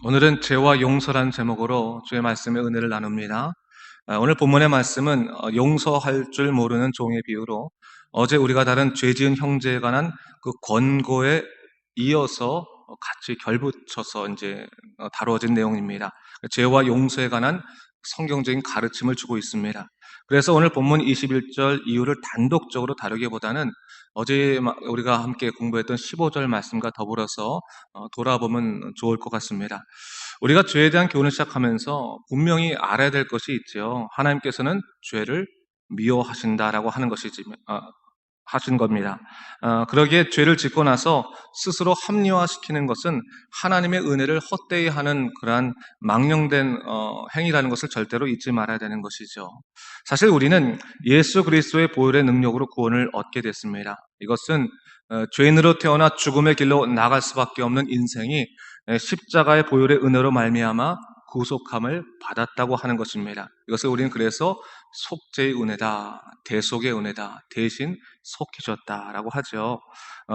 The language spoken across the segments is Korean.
오늘은 죄와 용서란 제목으로 주의 말씀의 은혜를 나눕니다. 오늘 본문의 말씀은 용서할 줄 모르는 종의 비유로 어제 우리가 다룬 죄 지은 형제에 관한 그 권고에 이어서 같이 결붙여서 이제 다루어진 내용입니다. 죄와 용서에 관한 성경적인 가르침을 주고 있습니다. 그래서 오늘 본문 21절 이유를 단독적으로 다루기보다는 어제 우리가 함께 공부했던 15절 말씀과 더불어서 돌아보면 좋을 것 같습니다. 우리가 죄에 대한 교훈을 시작하면서 분명히 알아야 될 것이 있죠. 하나님께서는 죄를 미워하신다라고 하는 것이지, 하신 겁니다. 그러기에 죄를 짓고 나서 스스로 합리화시키는 것은 하나님의 은혜를 헛되이 하는 그러한 망령된 행위라는 것을 절대로 잊지 말아야 되는 것이죠. 사실 우리는 예수 그리스도의 보혈의 능력으로 구원을 얻게 됐습니다. 이것은 죄인으로 태어나 죽음의 길로 나갈 수밖에 없는 인생이 십자가의 보혈의 은혜로 말미암아 구속함을 받았다고 하는 것입니다. 이것을 우리는 그래서 속죄의 은혜다, 대속의 은혜다, 대신 속해졌다라고 하죠.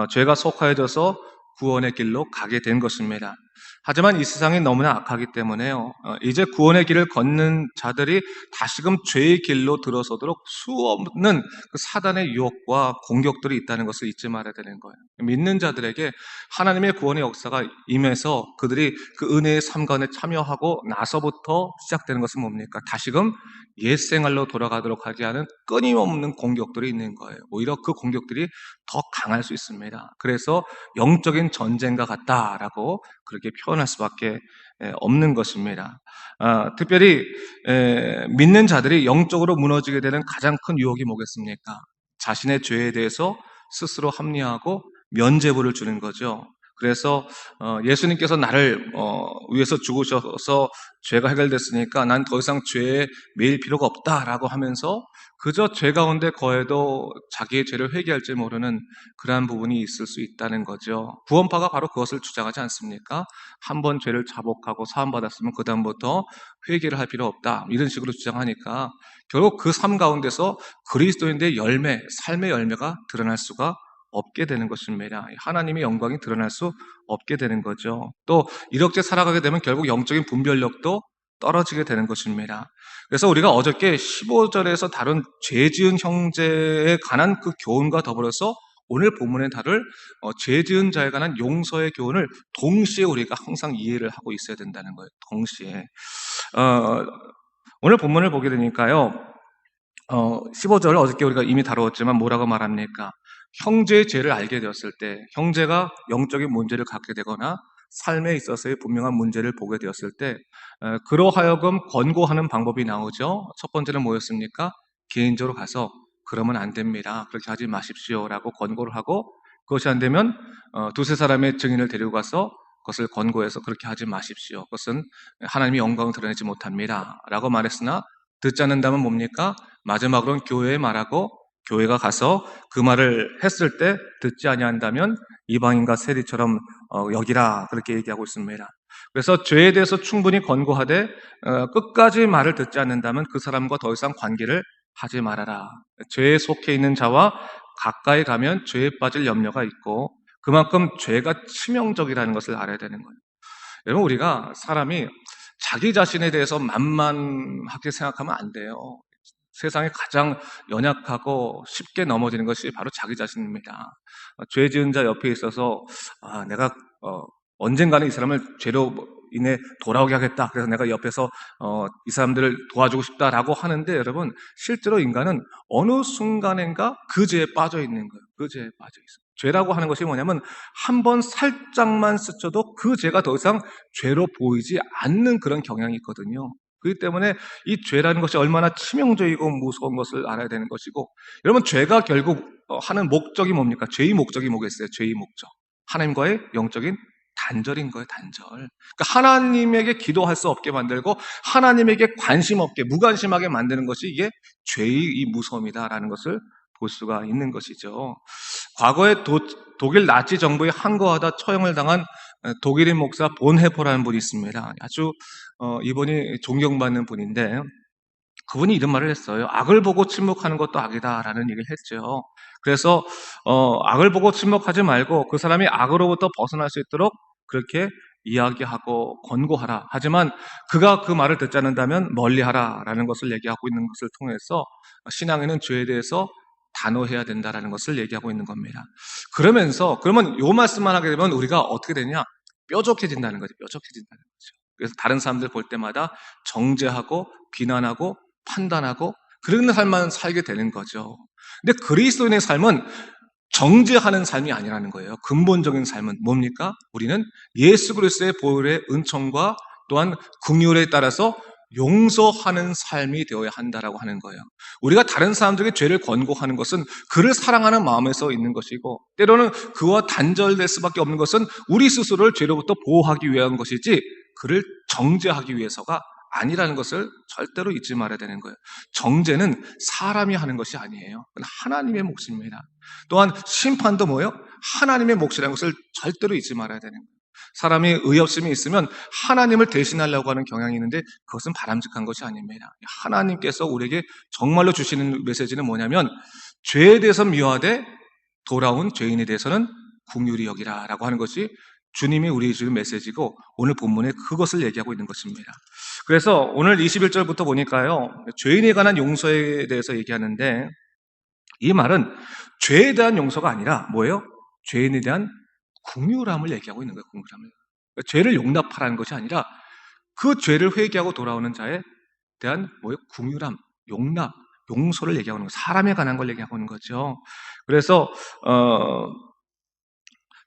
죄가 속하여져서 구원의 길로 가게 된 것입니다. 하지만 이 세상이 너무나 악하기 때문에요. 이제 구원의 길을 걷는 자들이 다시금 죄의 길로 들어서도록 수없는 그 사단의 유혹과 공격들이 있다는 것을 잊지 말아야 되는 거예요. 믿는 자들에게 하나님의 구원의 역사가 임해서 그들이 그 은혜의 삶가운데 참여하고 나서부터 시작되는 것은 뭡니까? 다시금 옛 생활로 돌아가도록 하지 않은 끊임없는 공격들이 있는 거예요. 오히려 그 공격들이 더 강할 수 있습니다. 그래서 영적인 전쟁과 같다라고 그렇게 표현할 수밖에 없는 것입니다. 특별히 믿는 자들이 영적으로 무너지게 되는 가장 큰 유혹이 뭐겠습니까? 자신의 죄에 대해서 스스로 합리화하고 면죄부를 주는 거죠. 그래서 예수님께서 나를 위해서 죽으셔서 죄가 해결됐으니까 난 더 이상 죄에 매일 필요가 없다라고 하면서 그저 죄 가운데 거해도 자기의 죄를 회개할지 모르는 그러한 부분이 있을 수 있다는 거죠. 구원파가 바로 그것을 주장하지 않습니까? 한 번 죄를 자복하고 사함받았으면 그 다음부터 회개를 할 필요 없다, 이런 식으로 주장하니까 결국 그 삶 가운데서 그리스도인의 열매, 삶의 열매가 드러날 수가 없게 되는 것입니다. 하나님의 영광이 드러날 수 없게 되는 거죠. 또 이렇게 살아가게 되면 결국 영적인 분별력도 떨어지게 되는 것입니다. 그래서 우리가 어저께 15절에서 다룬 죄 지은 형제에 관한 그 교훈과 더불어서 오늘 본문에 다룰 죄 지은 자에 관한 용서의 교훈을 동시에 우리가 항상 이해를 하고 있어야 된다는 거예요. 동시에. 오늘 본문을 보게 되니까요. 15절 어저께 우리가 이미 다루었지만 뭐라고 말합니까? 형제의 죄를 알게 되었을 때, 형제가 영적인 문제를 갖게 되거나 삶에 있어서의 분명한 문제를 보게 되었을 때 그로 하여금 권고하는 방법이 나오죠. 첫 번째는 뭐였습니까? 개인적으로 가서 그러면 안 됩니다, 그렇게 하지 마십시오 라고 권고를 하고, 그것이 안 되면 두세 사람의 증인을 데리고 가서 그것을 권고해서 그렇게 하지 마십시오, 그것은 하나님의 영광을 드러내지 못합니다 라고 말했으나, 듣지 않는다면 뭡니까? 마지막으로는 교회에 말하고 교회가 가서 그 말을 했을 때 듣지 아니한다면 이방인과 세리처럼 여기라, 그렇게 얘기하고 있습니다. 그래서 죄에 대해서 충분히 권고하되 끝까지 말을 듣지 않는다면 그 사람과 더 이상 관계를 하지 말아라. 죄에 속해 있는 자와 가까이 가면 죄에 빠질 염려가 있고 그만큼 죄가 치명적이라는 것을 알아야 되는 거예요. 여러분, 우리가 사람이 자기 자신에 대해서 만만하게 생각하면 안 돼요. 세상에 가장 연약하고 쉽게 넘어지는 것이 바로 자기 자신입니다. 죄 지은 자 옆에 있어서 내가 언젠가는 이 사람을 죄로 인해 돌아오게 하겠다, 그래서 내가 옆에서 이 사람들을 도와주고 싶다라고 하는데, 여러분, 실제로 인간은 어느 순간인가 그 죄에 빠져 있는 거예요. 그 죄에 빠져 있어요. 죄라고 하는 것이 뭐냐면 한 번 살짝만 스쳐도 그 죄가 더 이상 죄로 보이지 않는 그런 경향이 있거든요. 그렇기 때문에 이 죄라는 것이 얼마나 치명적이고 무서운 것을 알아야 되는 것이고, 여러분, 죄가 결국 하는 목적이 뭡니까? 죄의 목적이 뭐겠어요? 죄의 목적, 하나님과의 영적인 단절인 거예요. 단절. 그러니까 하나님에게 기도할 수 없게 만들고 하나님에게 관심 없게, 무관심하게 만드는 것이 이게 죄의 이 무서움이다라는 것을 볼 수가 있는 것이죠. 과거에 독일 나치 정부에 항거하다 처형을 당한 독일인 목사 본헤퍼라는 분이 있습니다. 아주 이분이 존경받는 분인데, 그분이 이런 말을 했어요. 악을 보고 침묵하는 것도 악이다라는 얘기를 했죠. 그래서 악을 보고 침묵하지 말고 그 사람이 악으로부터 벗어날 수 있도록 그렇게 이야기하고 권고하라. 하지만 그가 그 말을 듣지 않는다면 멀리하라라는 것을 얘기하고 있는 것을 통해서 신앙에는 죄에 대해서 단호해야 된다라는 것을 얘기하고 있는 겁니다. 그러면 이 말씀만 하게 되면 우리가 어떻게 되냐? 뾰족해진다는 거죠. 뾰족해진다는 거죠. 그래서 다른 사람들 볼 때마다 정죄하고 비난하고 판단하고 그런 삶만 살게 되는 거죠. 근데 그리스도인의 삶은 정죄하는 삶이 아니라는 거예요. 근본적인 삶은 뭡니까? 우리는 예수 그리스도의 보혈의 은총과 또한 긍휼에 따라서 용서하는 삶이 되어야 한다라고 하는 거예요. 우리가 다른 사람들에게 죄를 권고하는 것은 그를 사랑하는 마음에서 있는 것이고, 때로는 그와 단절될 수밖에 없는 것은 우리 스스로를 죄로부터 보호하기 위한 것이지 그를 정죄하기 위해서가 아니라는 것을 절대로 잊지 말아야 되는 거예요. 정죄는 사람이 하는 것이 아니에요. 그건 하나님의 몫입니다. 또한 심판도 뭐예요? 하나님의 몫이라는 것을 절대로 잊지 말아야 되는 거예요. 사람이 의협심이 있으면 하나님을 대신하려고 하는 경향이 있는데 그것은 바람직한 것이 아닙니다. 하나님께서 우리에게 정말로 주시는 메시지는 뭐냐면 죄에 대해서 미워하되 돌아온 죄인에 대해서는 긍휼히 여기라 라고 하는 것이 주님이 우리에게 주는 메시지고 오늘 본문에 그것을 얘기하고 있는 것입니다. 그래서 오늘 21절부터 보니까요, 죄인에 관한 용서에 대해서 얘기하는데 이 말은 죄에 대한 용서가 아니라 뭐예요? 죄인에 대한 긍휼함을 얘기하고 있는 거예요. 긍휼함을. 그러니까 죄를 용납하라는 것이 아니라 그 죄를 회개하고 돌아오는 자에 대한 뭐예요? 긍휼함, 용납, 용서를 얘기하는 거예요. 사람에 관한 걸 얘기하고 있는 거죠. 그래서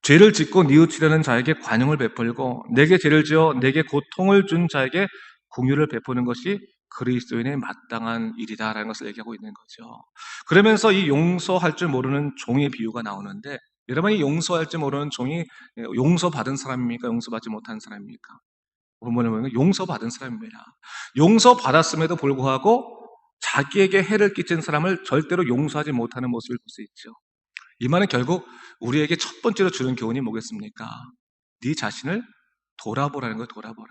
죄를 짓고 뉘우치려는 자에게 관용을 베풀고 내게 죄를 지어 내게 고통을 준 자에게 긍휼을 베푸는 것이 그리스도인의 마땅한 일이다라는 것을 얘기하고 있는 거죠. 그러면서 이 용서할 줄 모르는 종의 비유가 나오는데 여러분이 용서할 줄 모르는 종이 용서받은 사람입니까? 용서받지 못한 사람입니까? 본문에 보면 용서받은 사람입니다. 용서받았음에도 불구하고 자기에게 해를 끼친 사람을 절대로 용서하지 못하는 모습을 볼 수 있죠. 이 말은 결국 우리에게 첫 번째로 주는 교훈이 뭐겠습니까? 네 자신을 돌아보라는 거예요. 돌아보라.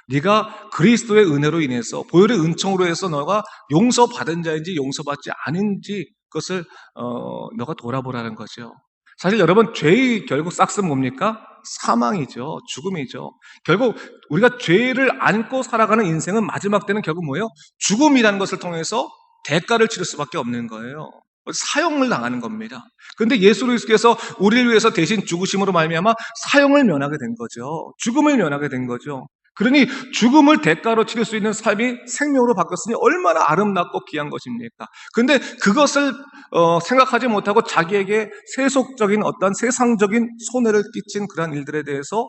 네가 그리스도의 은혜로 인해서 보혈의 은총으로 해서 너가 용서받은 자인지 용서받지 않은지 그것을 너가 돌아보라는 거죠. 사실 여러분 죄의 결국 싹슨 뭡니까? 사망이죠. 죽음이죠. 결국 우리가 죄를 안고 살아가는 인생은 마지막 때는 결국 뭐예요? 죽음이라는 것을 통해서 대가를 치를 수밖에 없는 거예요. 사형을 당하는 겁니다. 그런데 예수 그리스도께서 우리를 위해서 대신 죽으심으로 말미암아 사형을 면하게 된 거죠. 죽음을 면하게 된 거죠. 그러니 죽음을 대가로 치를 수 있는 삶이 생명으로 바뀌었으니 얼마나 아름답고 귀한 것입니까? 그런데 그것을 생각하지 못하고 자기에게 세속적인 어떤 세상적인 손해를 끼친 그러한 일들에 대해서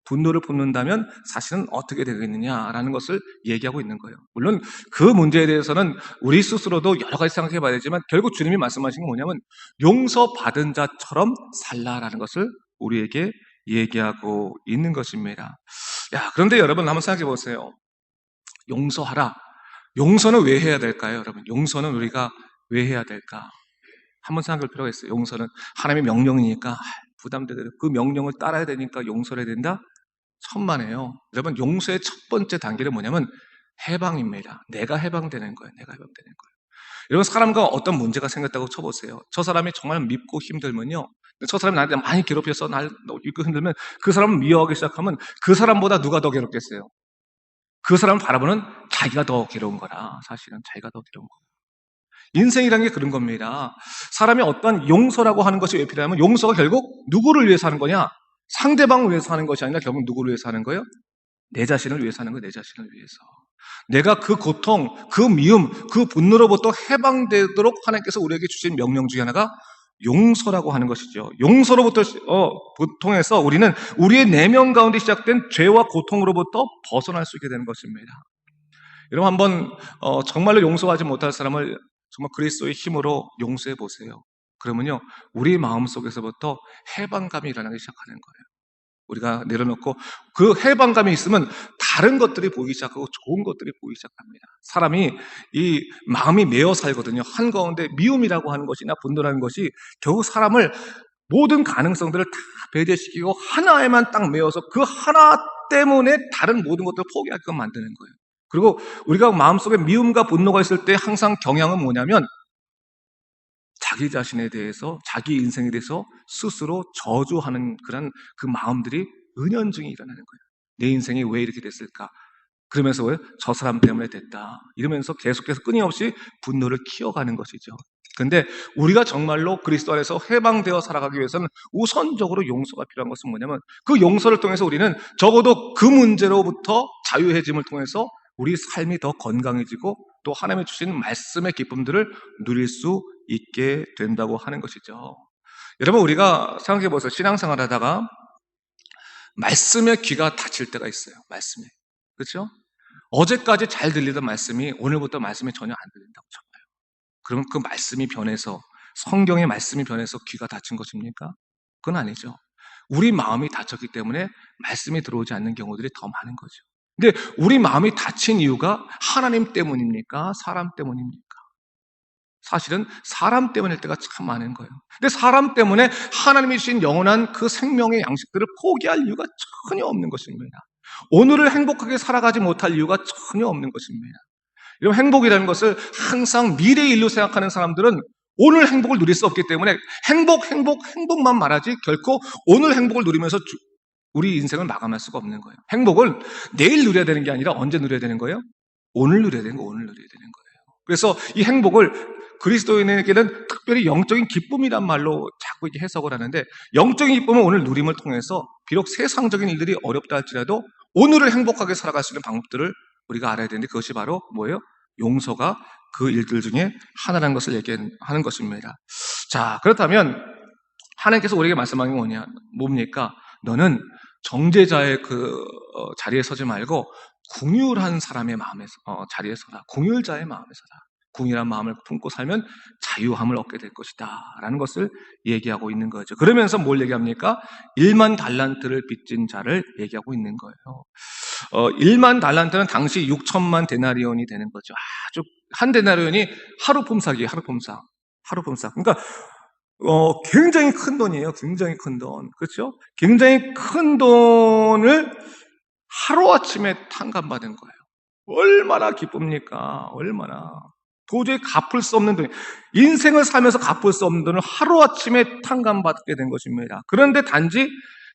분노를 품는다면 사실은 어떻게 되겠느냐라는 것을 얘기하고 있는 거예요. 물론 그 문제에 대해서는 우리 스스로도 여러 가지 생각해 봐야 되지만 결국 주님이 말씀하신 게 뭐냐면 용서받은 자처럼 살라라는 것을 우리에게 얘기하고 있는 것입니다. 그런데 여러분 한번 생각해 보세요. 용서하라. 용서는 왜 해야 될까요, 여러분? 용서는 우리가 왜 해야 될까? 한번 생각할 필요가 있어요. 용서는 하나님의 명령이니까 부담되더라도 그 명령을 따라야 되니까 용서를 해야 된다? 천만에요. 여러분 용서의 첫 번째 단계는 뭐냐면 해방입니다. 내가 해방되는 거예요. 내가 해방되는 거예요. 여러분 사람과 어떤 문제가 생겼다고 쳐보세요. 저 사람이 정말 밉고 힘들면요. 저 사람이 나한테 많이 괴롭혀서 날 밉고 힘들면 그 사람을 미워하기 시작하면 그 사람보다 누가 더 괴롭겠어요? 그 사람을 바라보는 자기가 더 괴로운 거라. 사실은 자기가 더 괴로운 거예요. 인생이라는 게 그런 겁니다. 사람이 어떤 용서라고 하는 것이 왜 필요하면 용서가 결국 누구를 위해서 하는 거냐? 상대방을 위해서 하는 것이 아니라 결국 누구를 위해서 하는 거예요? 내 자신을 위해서 하는 거예요. 내 자신을 위해서. 내가 그 고통, 그 미움, 그 분노로부터 해방되도록 하나님께서 우리에게 주신 명령 중에 하나가 용서라고 하는 것이죠. 용서로부터 통해서 우리는 우리의 내면 가운데 시작된 죄와 고통으로부터 벗어날 수 있게 되는 것입니다. 여러분 한번 정말로 용서하지 못할 사람을 정말 그리스도의 힘으로 용서해 보세요. 그러면요 우리 마음속에서부터 해방감이 일어나기 시작하는 거예요. 우리가 내려놓고 그 해방감이 있으면 다른 것들이 보이기 시작하고 좋은 것들이 보이기 시작합니다. 사람이 이 마음이 메어 살거든요. 한가운데 미움이라고 하는 것이나 분노라는 것이 결국 사람을 모든 가능성들을 다 배제시키고 하나에만 딱 메어서 그 하나 때문에 다른 모든 것들을 포기하게끔 만드는 거예요. 그리고 우리가 마음속에 미움과 분노가 있을 때 항상 경향은 뭐냐면 자기 자신에 대해서 자기 인생에 대해서 스스로 저주하는 그런 그 마음들이 은연중에 일어나는 거예요. 내 인생이 왜 이렇게 됐을까? 그러면서 왜? 저 사람 때문에 됐다. 이러면서 계속해서 끊임없이 분노를 키워가는 것이죠. 근데 우리가 정말로 그리스도 안에서 해방되어 살아가기 위해서는 우선적으로 용서가 필요한 것은 뭐냐면 그 용서를 통해서 우리는 적어도 그 문제로부터 자유해짐을 통해서 우리 삶이 더 건강해지고 또 하나님의 주신 말씀의 기쁨들을 누릴 수 있게 된다고 하는 것이죠. 여러분, 우리가 생각해 보세요. 신앙생활 하다가 말씀에 귀가 닫힐 때가 있어요. 말씀에. 그렇죠? 어제까지 잘 들리던 말씀이 오늘부터 말씀이 전혀 안 들린다고 쳐봐요. 그러면 그 말씀이 변해서 성경의 말씀이 변해서 귀가 닫힌 것입니까? 그건 아니죠. 우리 마음이 닫혔기 때문에 말씀이 들어오지 않는 경우들이 더 많은 거죠. 근데 우리 마음이 닫힌 이유가 하나님 때문입니까? 사람 때문입니까? 사실은 사람 때문일 때가 참 많은 거예요. 근데 사람 때문에 하나님이 주신 영원한 그 생명의 양식들을 포기할 이유가 전혀 없는 것입니다. 오늘을 행복하게 살아가지 못할 이유가 전혀 없는 것입니다. 이런 행복이라는 것을 항상 미래의 일로 생각하는 사람들은 오늘 행복을 누릴 수 없기 때문에 행복만 말하지 결코 오늘 행복을 누리면서 우리 인생을 마감할 수가 없는 거예요. 행복은 내일 누려야 되는 게 아니라 언제 누려야 되는 거예요? 오늘 누려야 되는 거, 오늘 누려야 되는 거예요. 그래서 이 행복을 그리스도인에게는 특별히 영적인 기쁨이란 말로 자꾸 이렇게 해석을 하는데, 영적인 기쁨은 오늘 누림을 통해서 비록 세상적인 일들이 어렵다 할지라도 오늘을 행복하게 살아갈 수 있는 방법들을 우리가 알아야 되는데, 그것이 바로 뭐예요? 용서가 그 일들 중에 하나라는 것을 얘기하는 것입니다. 자, 그렇다면 하나님께서 우리에게 말씀하는 게 뭡니까? 너는 정죄자의 자리에 서지 말고 궁휼한 사람의 자리에 서라. 궁휼자의 마음에 서라. 궁휼한 마음을 품고 살면 자유함을 얻게 될 것이다 라는 것을 얘기하고 있는 거죠. 그러면서 뭘 얘기합니까? 1만 달란트를 빚진 자를 얘기하고 있는 거예요. 1만 달란트는 당시 6천만 데나리온이 되는 거죠. 아주 한 데나리온이 하루 품삯이에요. 하루 품삯. 그러니까 굉장히 큰 돈이에요. 굉장히 큰 돈. 그렇죠? 굉장히 큰 돈을 하루아침에 탕감받은 거예요. 얼마나 기쁩니까? 얼마나. 도저히 갚을 수 없는 돈, 인생을 살면서 갚을 수 없는 돈을 하루아침에 탕감받게 된 것입니다. 그런데 단지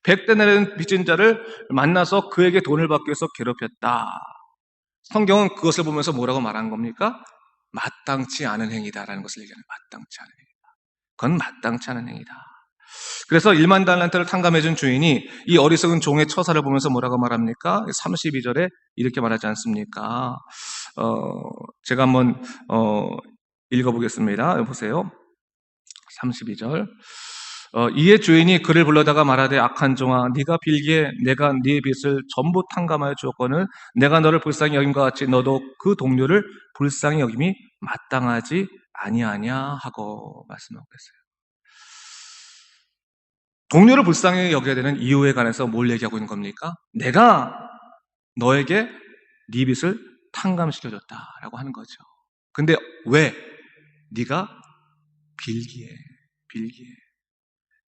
100데나리온 빚진 자를 만나서 그에게 돈을 받기 위해서 괴롭혔다. 성경은 그것을 보면서 뭐라고 말한 겁니까? 마땅치 않은 행위다라는 것을 얘기하는, 마땅치 않은 행위다. 그건 마땅치 않은 행위다. 그래서 1만 달란트를 탕감해준 주인이 이 어리석은 종의 처사를 보면서 뭐라고 말합니까? 32절에 이렇게 말하지 않습니까? 제가 한번 읽어보겠습니다. 보세요. 32절. 이에 주인이 그를 불러다가 말하되, 악한 종아, 네가 빌기에 내가 네 빚을 전부 탕감하여 주었거늘 내가 너를 불쌍히 여김과 같이 너도 그 동료를 불쌍히 여김이 마땅하지 아니하냐 하고 말씀하고 있어요. 동료를 불쌍히 여겨야 되는 이유에 관해서 뭘 얘기하고 있는 겁니까? 내가 너에게 네 빚을 탕감시켜줬다라고 하는 거죠. 근데 왜? 네가 빌기에.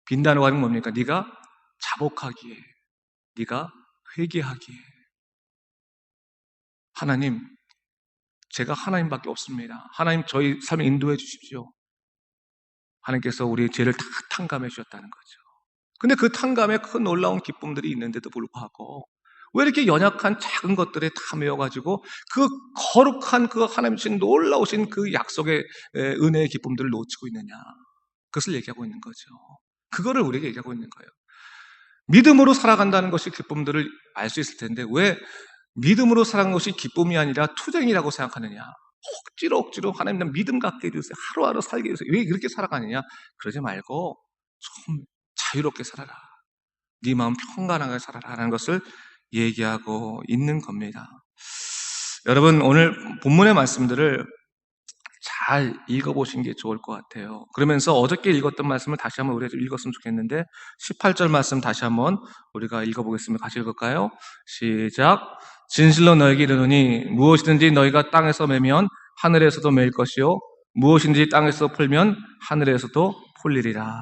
빈다는 말은 뭡니까? 네가 자복하기에, 네가 회개하기에. 하나님, 제가 하나님밖에 없습니다. 하나님, 저희 삶을 인도해 주십시오. 하나님께서 우리의 죄를 다 탕감해 주셨다는 거죠. 근데 그 탕감에 큰 놀라운 기쁨들이 있는데도 불구하고 왜 이렇게 연약한 작은 것들에 다 메어가지고 그 거룩한 그 하나님 주신 놀라우신 그 약속의 은혜의 기쁨들을 놓치고 있느냐, 그것을 얘기하고 있는 거죠. 그거를 우리에게 얘기하고 있는 거예요. 믿음으로 살아간다는 것이 기쁨들을 알 수 있을 텐데 왜 믿음으로 살아가는 것이 기쁨이 아니라 투쟁이라고 생각하느냐. 억지로 하나님 나 믿음 갖게 해주세요. 하루하루 살게 해주세요. 왜 이렇게 살아가느냐. 그러지 말고 좀 자유롭게 살아라. 네 마음 평안하게 살아라 라는 것을 얘기하고 있는 겁니다. 여러분, 오늘 본문의 말씀들을 잘 읽어보신 게 좋을 것 같아요. 그러면서 어저께 읽었던 말씀을 다시 한번 우리가 읽었으면 좋겠는데 18절 말씀 다시 한번 우리가 읽어보겠습니다. 같이 읽을까요? 시작. 진실로 너에게 이르노니 무엇이든지 너희가 땅에서 매면 하늘에서도 매일 것이요 무엇인지 땅에서 풀면 하늘에서도 풀리리라.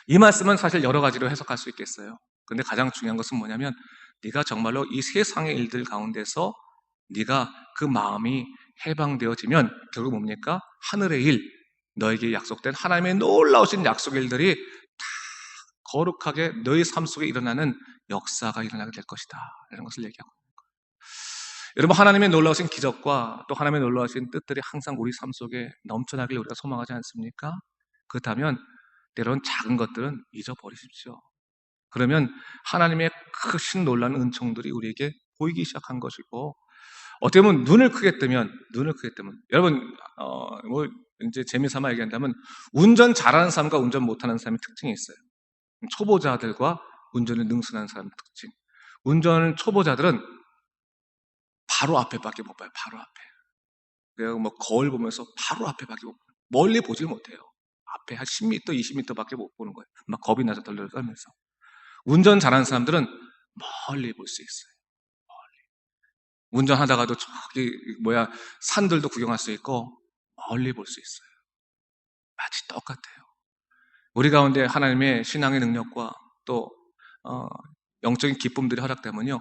이 말씀은 사실 여러 가지로 해석할 수 있겠어요. 근데 가장 중요한 것은 뭐냐면 네가 정말로 이 세상의 일들 가운데서 네가 그 마음이 해방되어지면 결국 뭡니까? 하늘의 일, 너에게 약속된 하나님의 놀라우신 약속의 일들이 다 거룩하게 너희 삶 속에 일어나는 역사가 일어나게 될 것이다. 이런 것을 얘기하고 있는 거예요. 여러분, 하나님의 놀라우신 기적과 또 하나님의 놀라우신 뜻들이 항상 우리 삶 속에 넘쳐나길 우리가 소망하지 않습니까? 그렇다면 때로는 작은 것들은 잊어버리십시오. 그러면 하나님의 크신 놀라는 은총들이 우리에게 보이기 시작한 것이고, 어떻게 보면 눈을 크게 뜨면 여러분, 뭐 이제 재미삼아 얘기한다면 운전 잘하는 사람과 운전 못하는 사람의 특징이 있어요. 초보자들과 운전을 능선하는 사람의 특징. 운전 초보자들은 바로 앞에밖에 못 봐요. 바로 앞에. 그래서 뭐 거울 보면서 바로 앞에밖에 못 봐요. 멀리 보질 못해요. 앞에 한 10m, 20m밖에 못 보는 거예요. 막 겁이 나서 덜덜 떨면서. 운전 잘하는 사람들은 멀리 볼 수 있어요. 운전하다가도 저기 산들도 구경할 수 있고 멀리 볼 수 있어요. 마치 똑같아요. 우리 가운데 하나님의 신앙의 능력과 또 영적인 기쁨들이 허락되면요,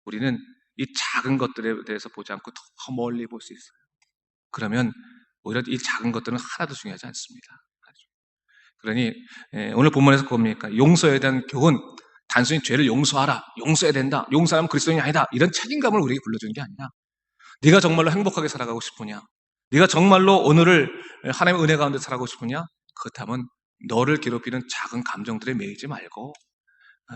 우리는 이 작은 것들에 대해서 보지 않고 더 멀리 볼 수 있어요. 그러면 오히려 이 작은 것들은 하나도 중요하지 않습니다. 그러니 오늘 본문에서 뭡니까? 용서에 대한 교훈, 단순히 죄를 용서하라, 용서해야 된다, 용서하면 그리스도인이 아니다, 이런 책임감을 우리에게 불러주는 게 아니라, 네가 정말로 행복하게 살아가고 싶으냐, 네가 정말로 오늘을 하나님의 은혜 가운데 살아가고 싶으냐, 그렇다면 너를 괴롭히는 작은 감정들에 매이지 말고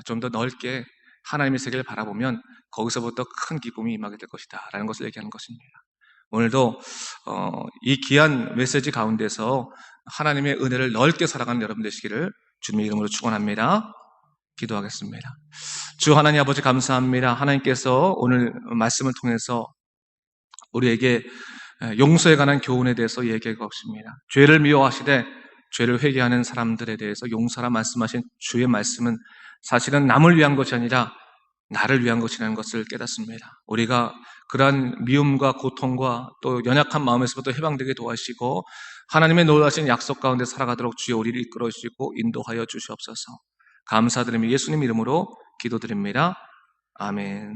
좀 더 넓게 하나님의 세계를 바라보면 거기서부터 큰 기쁨이 임하게 될 것이다 라는 것을 얘기하는 것입니다. 오늘도 이 귀한 메시지 가운데서 하나님의 은혜를 넓게 살아가는 여러분 되시기를 주님의 이름으로 축원합니다. 기도하겠습니다. 주 하나님 아버지, 감사합니다. 하나님께서 오늘 말씀을 통해서 우리에게 용서에 관한 교훈에 대해서 얘기하고 있습니다. 죄를 미워하시되 죄를 회개하는 사람들에 대해서 용서라 말씀하신 주의 말씀은 사실은 남을 위한 것이 아니라 나를 위한 것이라는 것을 깨닫습니다. 우리가 그러한 미움과 고통과 또 연약한 마음에서부터 해방되게 도와주시고 하나님의 놀라신 약속 가운데 살아가도록 주여 우리를 이끌어 주시고 인도하여 주시옵소서. 감사드리며 예수님 이름으로 기도드립니다. 아멘.